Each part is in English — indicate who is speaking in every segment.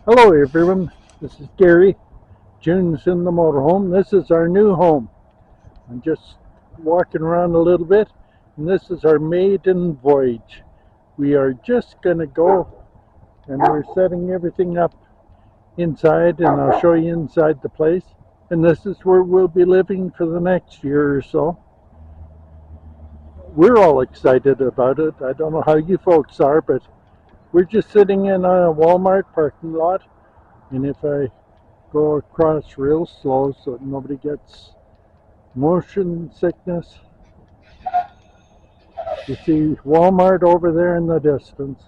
Speaker 1: Hello everyone, this is Gary, June's in the motorhome. This is our new home. I'm just walking around a little bit, and this is our maiden voyage. We are just going to go, and we're setting everything up inside, and I'll show you inside the place. And this is where we'll be living for the next year or so. We're all excited about it. I don't know how you folks are, but we're just sitting in a Walmart parking lot, and if I go across real slow so that nobody gets motion sickness, you see Walmart over there in the distance.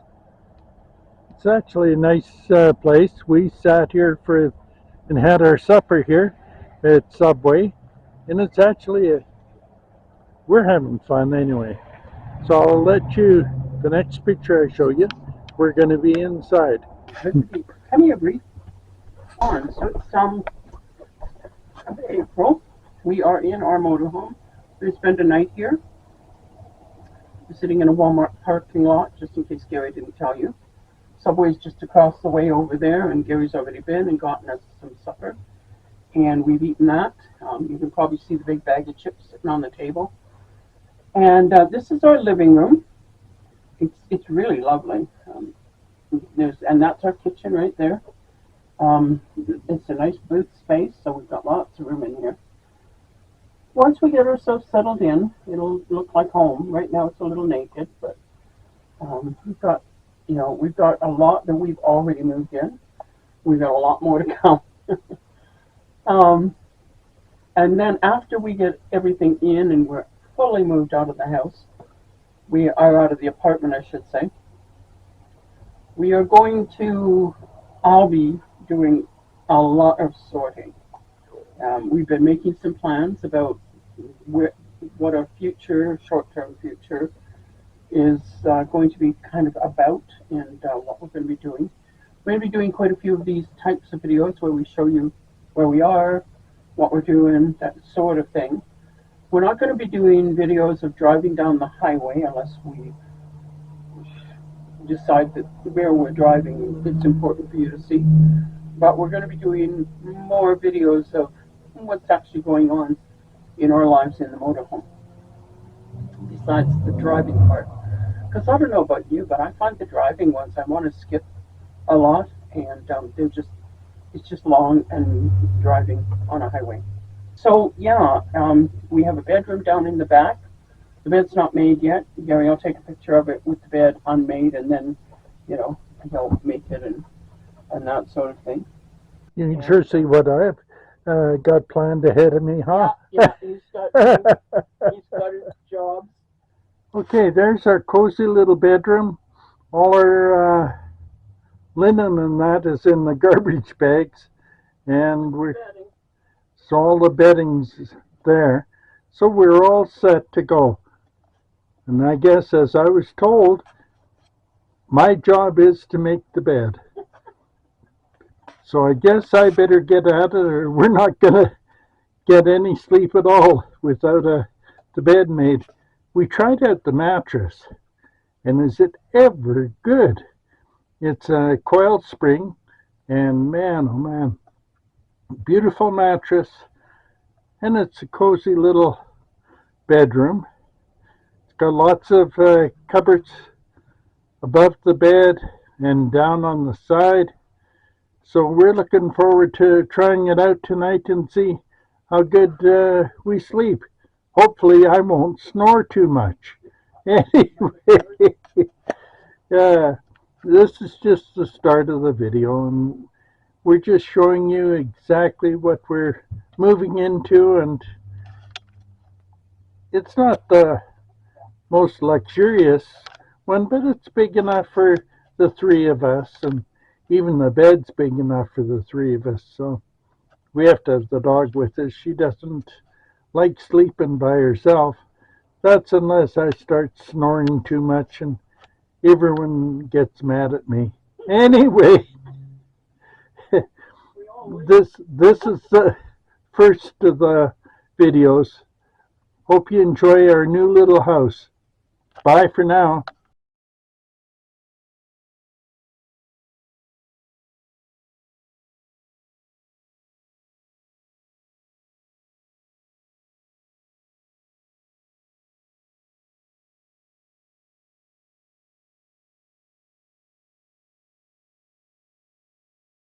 Speaker 1: It's actually a nice place. We sat here and had our supper here at Subway, and it's actually we're having fun anyway. So I'll let you, the next picture I show you, we're going to be inside.
Speaker 2: Come here, brief. On. So it's April. We are in our motorhome. We spent a night here. We're sitting in a Walmart parking lot, just in case Gary didn't tell you. Subway's just across the way over there, and Gary's already been and gotten us some supper. And we've eaten that. You can probably see the big bag of chips sitting on the table. And this is our living room. It's really lovely. And that's our kitchen right there. It's a nice booth space, so we've got lots of room in here. Once we get ourselves settled in, it'll look like home. Right now it's a little naked, but we've got a lot that we've already moved in. We've got a lot more to come. And then after we get everything in and we're fully moved out of the house, we are out of the apartment, I should say, we are going to, I'll be doing a lot of sorting. We've been making some plans about what our future, short-term future, is going to be kind of about, and what we're going to be doing. We're going to be doing quite a few of these types of videos where we show you where we are, what we're doing, that sort of thing. We're not going to be doing videos of driving down the highway unless we decide that where we're driving it's important for you to see. But we're going to be doing more videos of what's actually going on in our lives in the motorhome, besides the driving part. Because I don't know about you, but I find the driving ones I want to skip a lot, and it's just long and driving on a highway. So yeah, we have a bedroom down in the back. The bed's not made yet. Gary, I'll take a picture of it with the bed unmade, and then, he'll make it and that sort of thing.
Speaker 1: You can sure see what I've got planned ahead of me, huh?
Speaker 2: Yeah, he's got his jobs.
Speaker 1: Okay, there's our cozy little bedroom. All our linen and that is in the garbage bags, and so all the bedding's there. So we're all set to go. And I guess, as I was told, my job is to make the bed. So I guess I better get at it, or we're not going to get any sleep at all without the bed made. We tried out the mattress, and is it ever good? It's a coiled spring, and man, oh man, beautiful mattress, and it's a cozy little bedroom. It's got lots of cupboards above the bed and down on the side. So we're looking forward to trying it out tonight and see how good we sleep. Hopefully I won't snore too much. Anyway, yeah, this is just the start of the video, and we're just showing you exactly what we're moving into, and it's not the most luxurious one, but it's big enough for the three of us, and even the bed's big enough for the three of us. So we have to have the dog with us. She doesn't like sleeping by herself. That's unless I start snoring too much and everyone gets mad at me. Anyway, this is the first of the videos. Hope you enjoy our new little house. Bye for now.